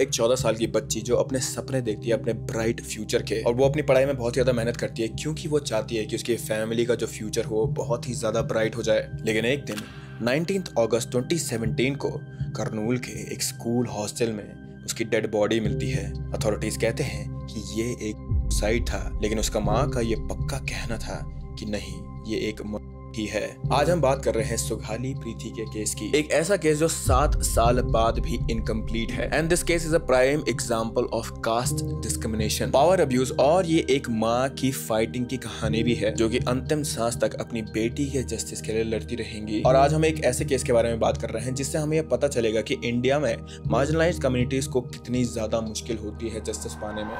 एक 14 साल की बच्ची जो अपने सपने देखती है अपने ब्राइट फ्यूचर के, और वो अपनी पढ़ाई में बहुत ज्यादा मेहनत करती है क्योंकि वो चाहती है कि उसकी फैमिली का जो फ्यूचर हो बहुत ही ज्यादा ब्राइट हो जाए। लेकिन एक दिन 19 अगस्त 2017 को करनूल के एक स्कूल हॉस्टल में उसकी डेड बॉडी मिलती है। अथॉरिटीज कहते हैं कि ये एक सुसाइड था, लेकिन उसका माँ का ये पक्का कहना था कि नहीं, ये एक ही है। आज हम बात कर रहे हैं सुघाली प्रीति के केस की, एक ऐसा केस जो 7 साल बाद भी इनकम्प्लीट है। And this case is a prime example of caste discrimination, power abuse, और ये एक माँ की फाइटिंग की कहानी भी है जो कि अंतिम सांस तक अपनी बेटी के जस्टिस के लिए लड़ती रहेंगी। और आज हम एक ऐसे केस के बारे में बात कर रहे हैं जिससे हमें यह पता चलेगा कि इंडिया में मार्जिनलाइज्ड कम्युनिटीज को कितनी ज्यादा मुश्किल होती है जस्टिस पाने में।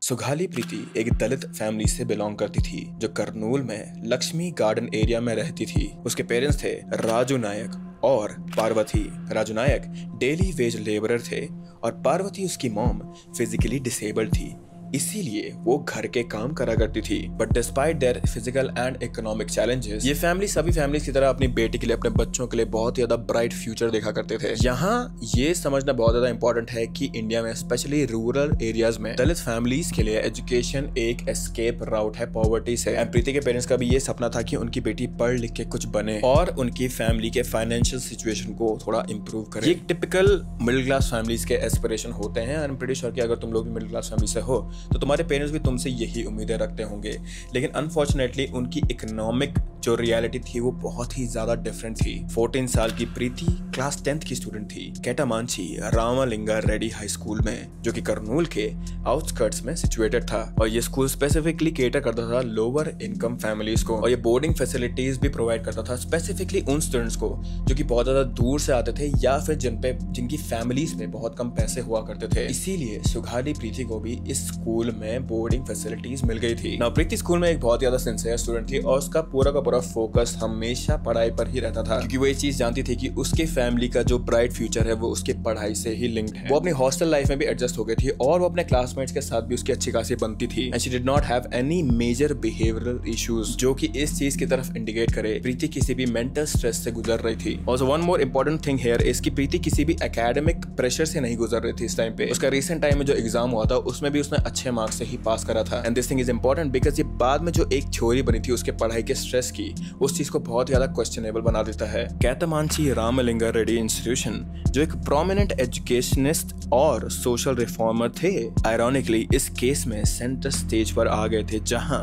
सुघाली प्रीति एक दलित फैमिली से बिलोंग करती थी जो करनूल में लक्ष्मी गार्डन एरिया में रहती थी। उसके पेरेंट्स थे राजू नायक और पार्वती। राजू नायक डेली वेज लेबरर थे और पार्वती उसकी मॉम फिजिकली डिसेबल्ड थी, इसीलिए वो घर के काम करा करती थी। But despite their physical and economic challenges, ये फैमिली सभी फैमिलीज की तरह अपनी बेटी के लिए, अपने बच्चों के लिए बहुत ज्यादा ब्राइट फ्यूचर देखा करते थे। यहाँ ये समझना बहुत ज्यादा इंपॉर्टेंट है कि इंडिया में स्पेशली रूरल एरियाज में दलित फैमिलीज के लिए एजुकेशन एक एस्केप राउट है पॉवर्टी से। एंड प्रीति के पेरेंट्स का भी ये सपना था कि उनकी बेटी पढ़ लिख के कुछ बने और उनकी फैमिली के फाइनेंशियल सिचुएशन को थोड़ा इंप्रूव करे। ये टिपिकल मिडिल क्लास फैमिलीज के एस्पिरेशन होते हैं। आई एम प्रीटी श्योर कि अगर तुम लोग भी मिडिल क्लास फैमिली से हो तो तुम्हारे पेरेंट्स भी तुमसे यही उम्मीदें रखते होंगे। लेकिन अनफॉर्चुनेटली उनकी इकोनॉमिक जो रियलिटी थी वो बहुत ही ज्यादा डिफरेंट थी। 14 साल की प्रीति क्लास 10th की स्टूडेंट थी कैटामांची रामालिंगा रेड्डी हाई स्कूल में, जो कि करनूल के आउटस्कर्ट्स में सिचुएटेड था। और ये स्कूल स्पेसिफिकली केटर करता था लोअर इनकम फैमिलीज को, और ये बोर्डिंग फैसिलिटीज भी प्रोवाइड करता था स्पेसिफिकली उन स्टूडेंट्स को जो कि बहुत ज्यादा दूर से आते थे या फिर जिनकी फैमिलीज में बहुत कम पैसे हुआ करते थे। इसीलिए सुघाली प्रीति को भी इस स्कूल में बोर्डिंग फैसिलिटीज मिल गई थी। प्रीति स्कूल में एक बहुत ज्यादा सिंसियर स्टूडेंट थी और उसका पूरा फोकस हमेशा पढ़ाई पर ही रहता था, क्योंकि वो ये चीज जानती थी कि उसके फैमिली का जो ब्राइट फ्यूचर है वो उसके पढ़ाई से ही लिंक्ड है। वो अपनी हॉस्टल लाइफ में भी एडजस्ट हो गई थी और वो अपने क्लासमेट्स के साथ भी उसकी अच्छी खासी बनती थी। And she did not have any major behavioural issues, जो कि इस चीज की तरफ इंडिकेट करे प्रीति किसी भी मेंटल स्ट्रेस से गुजर रही थी। Also one more important thing here is कि प्रीति किसी भी एकेडमिक प्रेशर से नहीं गुजर रही थी इस टाइम पे। उसका रिसेंट टाइम में जो एग्जाम हुआ था उसमें भी उसने अच्छे मार्क्स से ही पास करा था। And this thing is important because ये बाद में जो एक थ्योरी बनी थी उसके पढ़ाई के स्ट्रेस की, उस चीज को बहुत ज्यादा क्वेश्चनेबल बना देता है। कैटामांची रामलिंगा रेड्डी इंस्टीट्यूशन जो एक प्रोमिनेंट एजुकेशनिस्ट और सोशल रिफॉर्मर थे, आयरॉनिकली इस केस में सेंटर स्टेज पर आ गए थे जहां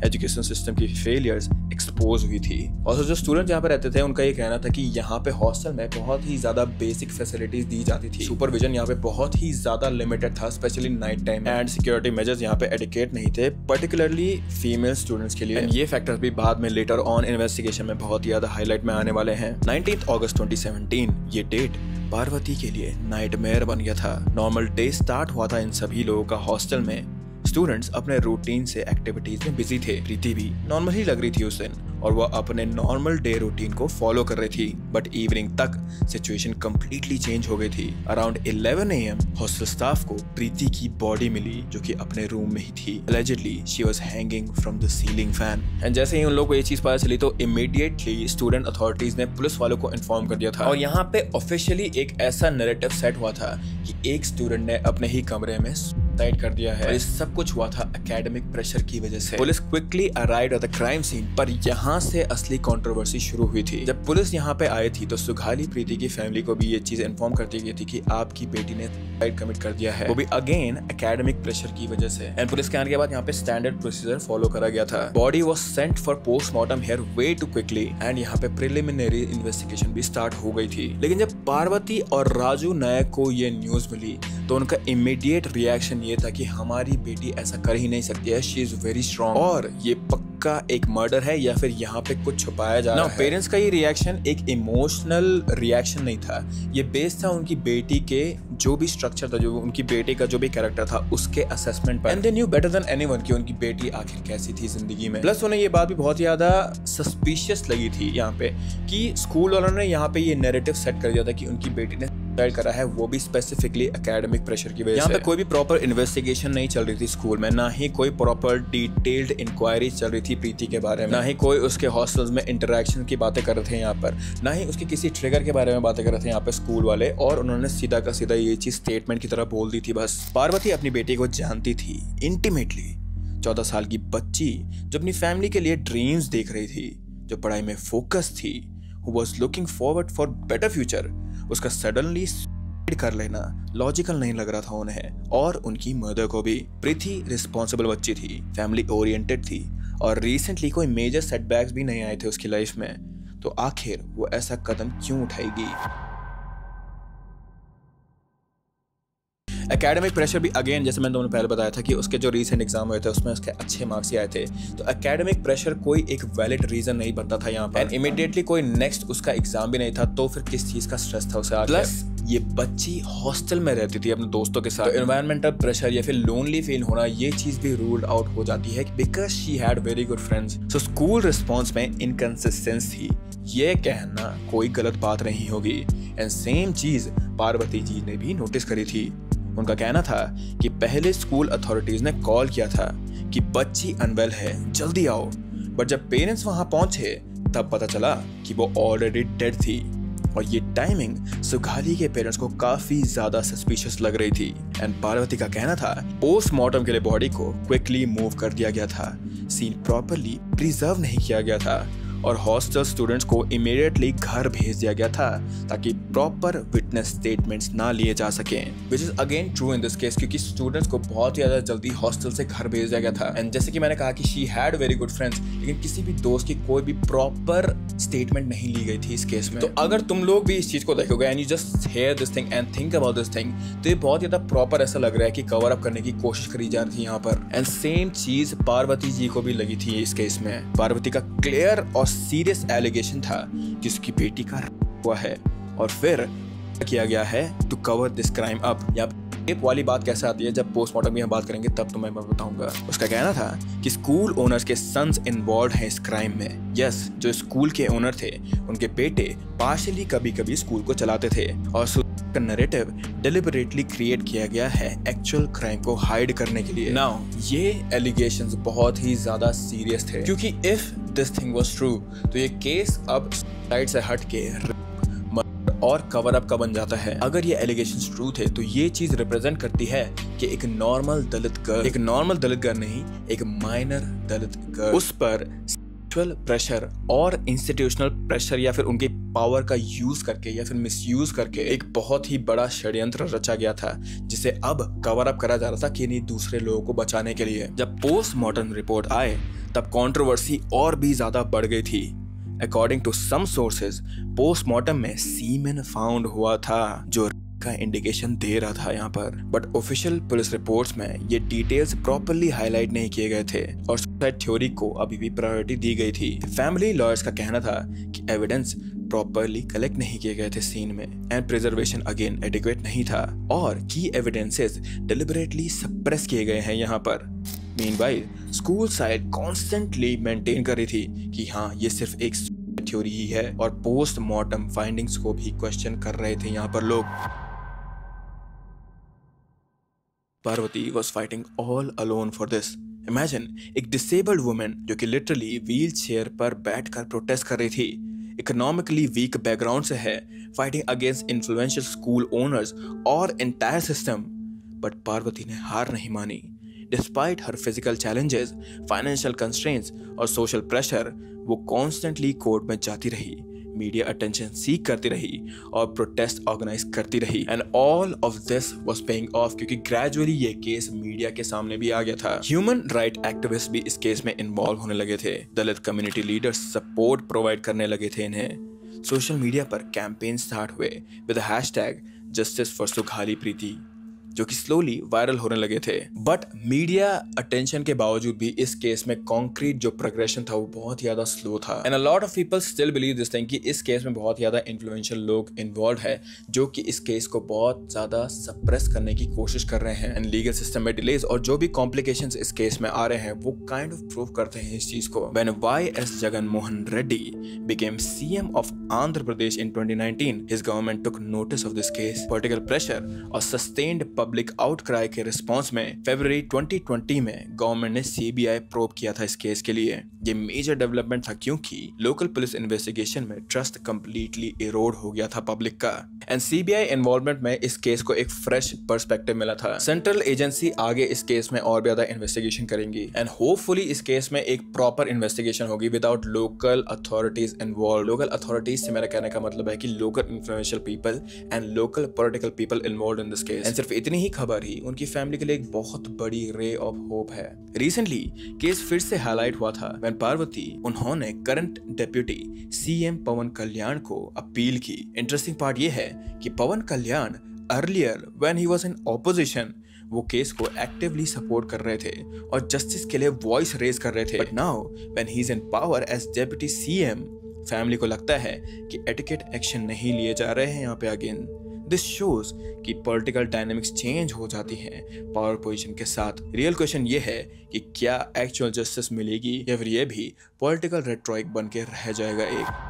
एजुकेशन सिस्टम की फेलियर्स एक्सपोज हुई थी। और जो स्टूडेंट यहाँ पे रहते थे उनका ये कहना था कि यहाँ पे हॉस्टल में बहुत ही ज्यादा बेसिक फैसिलिटीज दी जाती थी, सुपरविजन यहाँ पे बहुत ही ज्यादा लिमिटेड था specially night time, and security measures यहाँ पे एडिकेट नहीं थे पर्टिकुलरली फीमेल स्टूडेंट्स के लिए। ये फैक्टर्स भी बाद में लेटर ऑन इन्वेस्टिगेशन में बहुत ज्यादा हाईलाइट में आने वाले हैं। 19 अगस्त 2017 ये डेट पार्वती के लिए नाइटमेयर बन गया था। नॉर्मल डे स्टार्ट हुआ था इन सभी लोगों का हॉस्टल में। स्टूडेंट्स अपने रूटीन से एक्टिविटीज में बिजी थे। प्रीति भी नॉर्मल ही लग रही थी उस दिन और वह अपने नॉर्मल डे रूटीन को फॉलो कर रही थी। बट इवनिंग तक सिचुएशन कंप्लीटली चेंज हो गई थी। अराउंड 11 AM हॉस्टल स्टाफ को प्रीति की बॉडी मिली जो कि अपने रूम में ही थी। Allegedly she was hanging from the ceiling fan। And जैसे ही उन लोगों को ये चीज पता चली तो इमीडिएटली स्टूडेंट अथॉरिटीज ने पुलिस वालों को इन्फॉर्म कर दिया था। और यहाँ पे ऑफिशियली एक ऐसा नैरेटिव सेट हुआ था कि एक स्टूडेंट ने अपने ही कमरे में सुसाइड कर दिया है। और ये सब कुछ हुआ था एकेडमिक प्रेशर की वजह से। Police quickly arrived at the crime scene, पर यहाँ से असली कंट्रोवर्सी शुरू हुई थी। जब पुलिस यहाँ पे आई थी तो सुघाली प्रीति की फैमिली को भी ये चीज इन्फॉर्म कर दी गई थी कि आपकी बेटी ने सुसाइड कमिट कर दिया है, वो भी अगेन एकेडमिक प्रेशर की वजह से। एंड पुलिस के आने के बाद यहाँ पे स्टैंडर्ड प्रोसीजर फॉलो करा गया था। Body was sent for postmortem here way to quickly and यहाँ पे प्रिलिमिनरी इन्वेस्टिगेशन भी स्टार्ट हो गई थी। लेकिन जब पार्वती और राजू नायक को ये न्यूज मिली तो उनका इमीडिएट रिएक्शन ये था कि हमारी बेटी ऐसा कर ही नहीं सकती है, शी इज वेरी स्ट्रॉन्ग और ये पक्का एक मर्डर है या फिर यहाँ पे कुछ छुपाया जा रहा है। पेरेंट्स का ये रिएक्शन एक इमोशनल रिएक्शन नहीं था, ये बेस्ड था उनकी बेटी के जो भी स्ट्रक्चर था, जो उनकी बेटी का जो भी कैरेक्टर था उसके असेसमेंट पर। And they knew better than anyone कि उनकी बेटी आखिर कैसी थी जिंदगी में। प्लस उन्हें ये बात भी बहुत ज्यादा सस्पिशियस लगी थी यहाँ पे कि स्कूल वालों ने यहाँ पे ये नैरेटिव सेट कर दिया था कि उनकी बेटी ने सुसाइड करा है, वो भी स्पेसिफिकली एकेडमिक प्रेशर की वजह से। यहाँ पे कोई भी प्रॉपर इन्वेस्टिगेशन नहीं चल रही थी स्कूल में, ना ही कोई प्रॉपर डिटेल्ड इंक्वायरी चल रही थी प्रीति के बारे में, ना ही कोई उसके हॉस्टल्स में इंटरेक्शन की बातें कर रहे थे यहाँ पर, ना ही उसके किसी ट्रिगर के बारे में बातें कर रहे थे यहाँ पे स्कूल वाले, और उन्होंने सीधा का सीधा ये चीज स्टेटमेंट की तरह बोल दी थी बस। पार्वती अपनी बेटी को जानती थी इंटीमेटली, 14 साल की बच्ची जो अपनी फैमिली के लिए ड्रीम्स देख रही थी, जो पढ़ाई में फोकस थी, who was looking forward for better future, उसका सडनली कर लेना लॉजिकल नहीं लग रहा था उन्हें और उनकी मदर को भी। प्रीति रिस्पॉन्सिबल बच्ची थी, फैमिली ओरिएंटेड थी और रिसेंटली कोई मेजर सेटबैक्स भी नहीं आए थे उसकी लाइफ में, तो आखिर वो ऐसा कदम क्यों उठाएगी। एकेडमिक प्रेशर भी अगेन, जैसे मैंने तुमने पहले बताया था कि उसके जो रीसेंट एग्जाम हुए थे उसमें उसके अच्छे मार्क्स ही आए थे, तो एकेडमिक प्रेशर कोई एक वैलिड रीजन नहीं बनता था यहाँ पर। एंड इमीडिएटली कोई नेक्स्ट उसका एग्जाम भी नहीं था, तो फिर किस चीज का स्ट्रेस था उसे आगे। प्लस ये बच्ची हॉस्टल में रहती थी अपने दोस्तों के साथ, तो एनवायरमेंटल प्रेशर या फिर लोनली फील होना, ये चीज भी रूल्ड आउट हो जाती है because she had very good friends. So school response में इनकंसिस्टेंसी थी, ये कहना कोई गलत बात नहीं होगी। एंड सेम चीज पार्वती जी ने भी नोटिस करी थी। उनका कहना था कि पहले स्कूल अथॉरिटीज ने कॉल किया था कि बच्ची अनवेल है, जल्दी आओ, बट जब पेरेंट्स वहां पहुंचे तब पता चला कि वो ऑलरेडी डेड थी। और ये टाइमिंग सुगाली के पेरेंट्स को काफी ज्यादा सस्पिशियस लग रही थी। एंड पार्वती का कहना था पोस्टमार्टम के लिए बॉडी को क्विकली मूव कर दिया गया था, सीन प्रॉपरली प्रिजर्व नहीं किया गया था और हॉस्टल स्टूडेंट्स को इमीडिएटली घर भेज दिया गया था ताकि प्रॉपर विटनेस स्टेटमेंट्स ना लिए जा सकें, which is again true in this case, क्योंकि स्टूडेंट्स को बहुत ही ज्यादा जल्दी हॉस्टल से घर भेज दिया गया था। एंड जैसे कि मैंने कहा कि she had very good friends, लेकिन किसी भी दोस्त की कोई भी प्रॉपर स्टेटमेंट नहीं ली गई थी इस केस में। तो अगर तुम लोग भी इस चीज को देखोगे and you just hear this thing and think about this thing, तो ये बहुत ज्यादा प्रॉपर ऐसा लग रहा है कि कवर अप करने की कोशिश करी जा रही थी यहाँ पर। एंड सेम चीज पार्वती जी को भी लगी थी इस केस में। पार्वती का क्लियर और सीरियस एलिगेशन था कि उसकी बेटी का हुआ है और फिर किया गया है to cover this crime up. Rape वाली बात कैसे आती है जब पोस्टमार्टम की हम बात करेंगे तब तो मैं बताऊंगा। उसका कहना था कि स्कूल ओनर्स के सन्स इन्वॉल्व हैं इस क्राइम में। यस, जो स्कूल के ओनर थे उनके बेटे पार्शियली कभी कभी स्कूल को चलाते थे और का नैरेटिव डिलिबरेटली क्रिएट किया गया है एक्चुअल क्राइम को हाइड करने के लिए। नाउ ये एलिगेशंस बहुत ही ज्यादा सीरियस थे, क्योंकि if this thing was true तो ये केस अब साइड से हट के और कवर अप का बन जाता है। अगर ये एलिगेशंस ट्रू थे तो ये चीज रिप्रेजेंट करती है कि एक नॉर्मल दलित गर्ल नहीं, एक माइनर दलित गर्ल, उस पर सेक्सुअल प्रेशर और इंस्टीट्यूशनल प्रेशर या फिर उनके पावर का यूज करके या फिर मिसयूज करके एक बहुत ही बड़ा षड्यंत्र रचा गया था, जिसे अब कवर अप करा जा रहा था कि नहीं दूसरे लोगों को बचाने के लिए। जब पोस्टमार्टम रिपोर्ट आए तब कंट्रोवर्सी और भी ज्यादा बढ़ गई थी। According to some sources, postmortem में सीमेन फाउंड हुआ था जो का इंडिकेशन दे रहा था यहाँ पर, बट ऑफिशियल पुलिस रिपोर्ट्स में ये डिटेल्स प्रॉपरली हाईलाइट नहीं किए गए थे और सुसाइड थ्योरी को अभी भी प्रायोरिटी दी गई थी। फैमिली लॉयर्स का कहना था कि एविडेंस प्रॉपरली कलेक्ट नहीं किए गए थे सीन में एंड प्रिजर्वेशन अगेन एडिक्वेट नहीं था और की एविडेंसेस डिलिबरेटली सप्रेस किए गए हैं यहाँ पर। Meanwhile school side constantly maintain कर रही थी कि हाँ ये सिर्फ एक थ्योरी ही है और पोस्टमार्टम फाइंडिंग्स को भी क्वेश्चन कर रहे थे यहाँ पर लोग। Parvati was fighting all alone for this. Imagine एक disabled woman जो कि literally व्हील चेयर पर बैठकर प्रोटेस्ट कर रही थी, इकोनॉमिकली वीक बैकग्राउंड से है, fighting against influential school owners और एंटायर सिस्टम, बट पार्वती ने हार नहीं मानी। डिस्पाइट हर फिजिकल चैलेंजेस, फाइनेंशियल कंस्ट्रेंट्स और सोशल प्रेशर, वो कॉन्स्टेंटली कोर्ट में जाती रही, मीडिया अटेंशन सीख करती रही और प्रोटेस्ट ऑर्गेनाइज करती रही and all of this was paying off, क्योंकि ग्रेजुअली ये केस मीडिया के सामने भी आ गया था। ह्यूमन राइट एक्टिविस्ट भी इस केस में इन्वॉल्व होने लगे थे, Dalit community leaders support provide करने लगे थे इन्हें। सोशल मीडिया पर कैंपेन स्टार्ट हुए with hashtag justice for Sugali Preethi, जो कि स्लोली वायरल होने लगे थे। बट मीडिया अटेंशन के बावजूद भी इस केस में कॉन्क्रीट जो प्रोग्रेशन था वो बहुत ज्यादा स्लो था। And a lot of people still believe this thing कि इस केस में बहुत ज्यादा इन्फ्लुएंशियल लोग इन्वॉल्व है जो कि इस केस को बहुत ज्यादा सप्रेस करने की कोशिश कर रहे हैं। एंड लीगल सिस्टम में डिलेज और जो भी कॉम्प्लिकेशंस इस केस में आ रहे हैं वो काइंड ऑफ प्रूव करते हैं इस चीज को। When Y.S. Jaganmohan Reddy became CM of Andhra Pradesh in 2019, his government took notice of this case. Political pressure और sustained public outcry के रिस्पॉन्स में फरवरी 2020 में गवर्नमेंट ने CBI प्रोब किया था इस केस के लिए। ये मेजर डेवलपमेंट था क्योंकि लोकल पुलिस इन्वेस्टिगेशन में ट्रस्ट कंप्लीटली इरोड हो गया था पब्लिक का। एंड CBI इन्वॉल्वमेंट में इस केस को एक फ्रेश पर्सपेक्टिव मिला था। सेंट्रल एजेंसी आगे इस केस में और ज्यादा इन्वेस्टिगेशन करेंगी एंड होपफुली इस केस में एक प्रॉपर इन्वेस्टिगेशन होगी without local authorities involve. Local authorities से मेरा कहने का मतलब है कि local influential people and local political people involve in this case. And सिर्फ इतनी ही खबर ही उनकी फैमिली के लिए एक बहुत बड़ी रे ऑफ होप है। रिसेंटली केस फिर से हाईलाइट हुआ था व्हेन पार्वती उन्होंने current deputy CM Pawan Kalyan को अपील की। इंटरेस्टिंग पार्ट ये है कि Pawan Kalyan earlier when he was in opposition वो केस को एक्टिवली सपोर्ट कर रहे थे और जस्टिस के लिए वॉइस रेज कर रहे थे। But now when he is in power as deputy CM family को लगता है कि एटिकेट एक्शन नहीं लिए जा रहे हैं यहाँ पे अगेन। दिस शोज कि पॉलिटिकल डायनामिक्स चेंज हो जाती हैं पावर पोजीशन के साथ। रियल क्वेश्चन ये है कि क्या एक्चुअल जस्टिस मिलेगी या फिर ये भी पॉलिटिकल रेट्रोइक बन के रह जाएगा एक।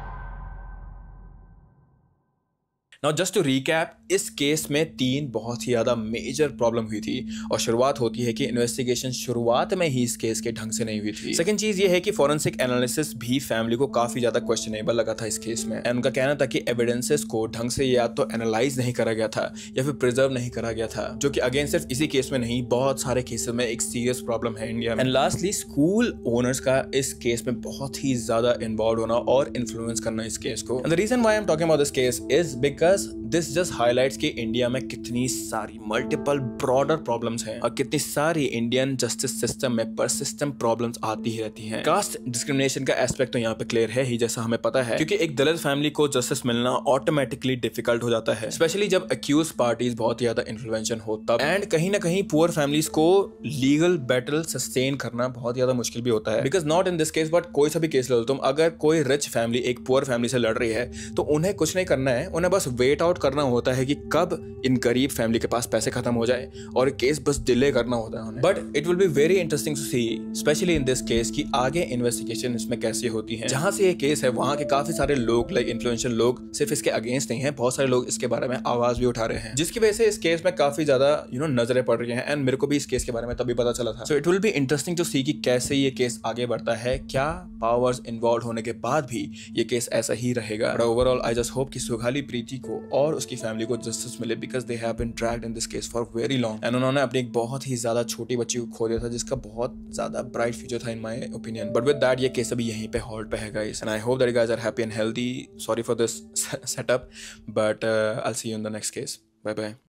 नाउ जस्ट टू रिकैप, इस केस में 3 बहुत ही ज्यादा मेजर प्रॉब्लम हुई थी और शुरुआत होती है कि इन्वेस्टिगेशन शुरुआत में ही इस केस के ढंग से नहीं हुई थी। सेकंड चीज ये है कि फॉरेंसिक एनालिसिस भी फैमिली को काफी ज्यादा क्वेश्चनेबल लगा था इस केस में। एंड उनका कहना था कि एविडेंसेस को ढंग से या तो एनालाइज नहीं करा गया था या फिर प्रिजर्व नहीं करा गया था, जो कि अगेन सिर्फ इसी केस में नहीं बहुत सारे केसेस में एक सीरियस प्रॉब्लम है इंडिया में। एंड लास्टली स्कूल ओनर्स का इस केस में बहुत ही ज्यादा इन्वॉल्व होना और इन्फ्लुएंस करना इस केस को। And the reason why I am talking about this case is because this just highlights कि इंडिया में कितनी सारी मल्टीपल ब्रॉडर प्रॉब्लम्स हैं और कितनी सारी इंडियन जस्टिस सिस्टम में परसिस्टेंट प्रॉब्लम्स आती ही रहती हैं। कास्ट डिस्क्रिमिनेशन का एस्पेक्ट तो यहाँ पे क्लियर है ही, जैसा हमें पता है, क्योंकि एक दलित फैमिली को जस्टिस मिलना ऑटोमेटिकली डिफिकल्ट हो जाता है, स्पेशली जब अक्यूज पार्टीज बहुत ज्यादा इन्फ्लुएंशियल हो तब। एंड कहीं ना कहीं पुअर फैमिलीज को लीगल बैटल सस्टेन करना बहुत ज्यादा मुश्किल भी होता है। Because not in this case but कोई सा भी केस ले लो तुम, अगर कोई रिच फैमिली एक पुअर फैमिली से लड़ रही है तो उन्हें कुछ नहीं करना है, उन्हें बस वेट आउट करना होता है कि कब इन गरीब फैमिली के पास पैसे खत्म हो जाए और केस बस डिले करना होता है उन्हें। But it will be very interesting to see specially in this case कि आगे इन्वेस्टिगेशन इसमें कैसे होती है। जहां से ये केस है वहां के काफी सारे लोग लाइक इन्फ्लुएंशियल लोग सिर्फ इसके अगेंस्ट नहीं है, बहुत सारे लोग इसके बारे में आवाज भी उठा रहे हैं, जिसकी वजह से इस केस में काफी ज्यादा नजरें पड़ रही हैं। एंड मेरे को भी इस केस के बारे में तभी पता चला था। So it will be interesting to see कि कैसे ये केस आगे बढ़ता है, क्या पावर्स इन्वॉल्व होने के बाद भी ये केस ऐसा ही रहेगा। But overall I just hope कि सुगाली प्रीति को और उसकी फैमिली को जस्टिस मिले because they have been dragged in this case for very long. And उन्होंने अपनी एक बहुत ही ज्यादा छोटी बच्ची को खो दिया था जिसका बहुत ज्यादा ब्राइट फ्यूचर था in my opinion. But with that ये केस अभी यहीं पे हॉल्ट पे है guys, and I hope that you guys are happy and healthy. Sorry for this setup but I will see you in the next case. Bye bye.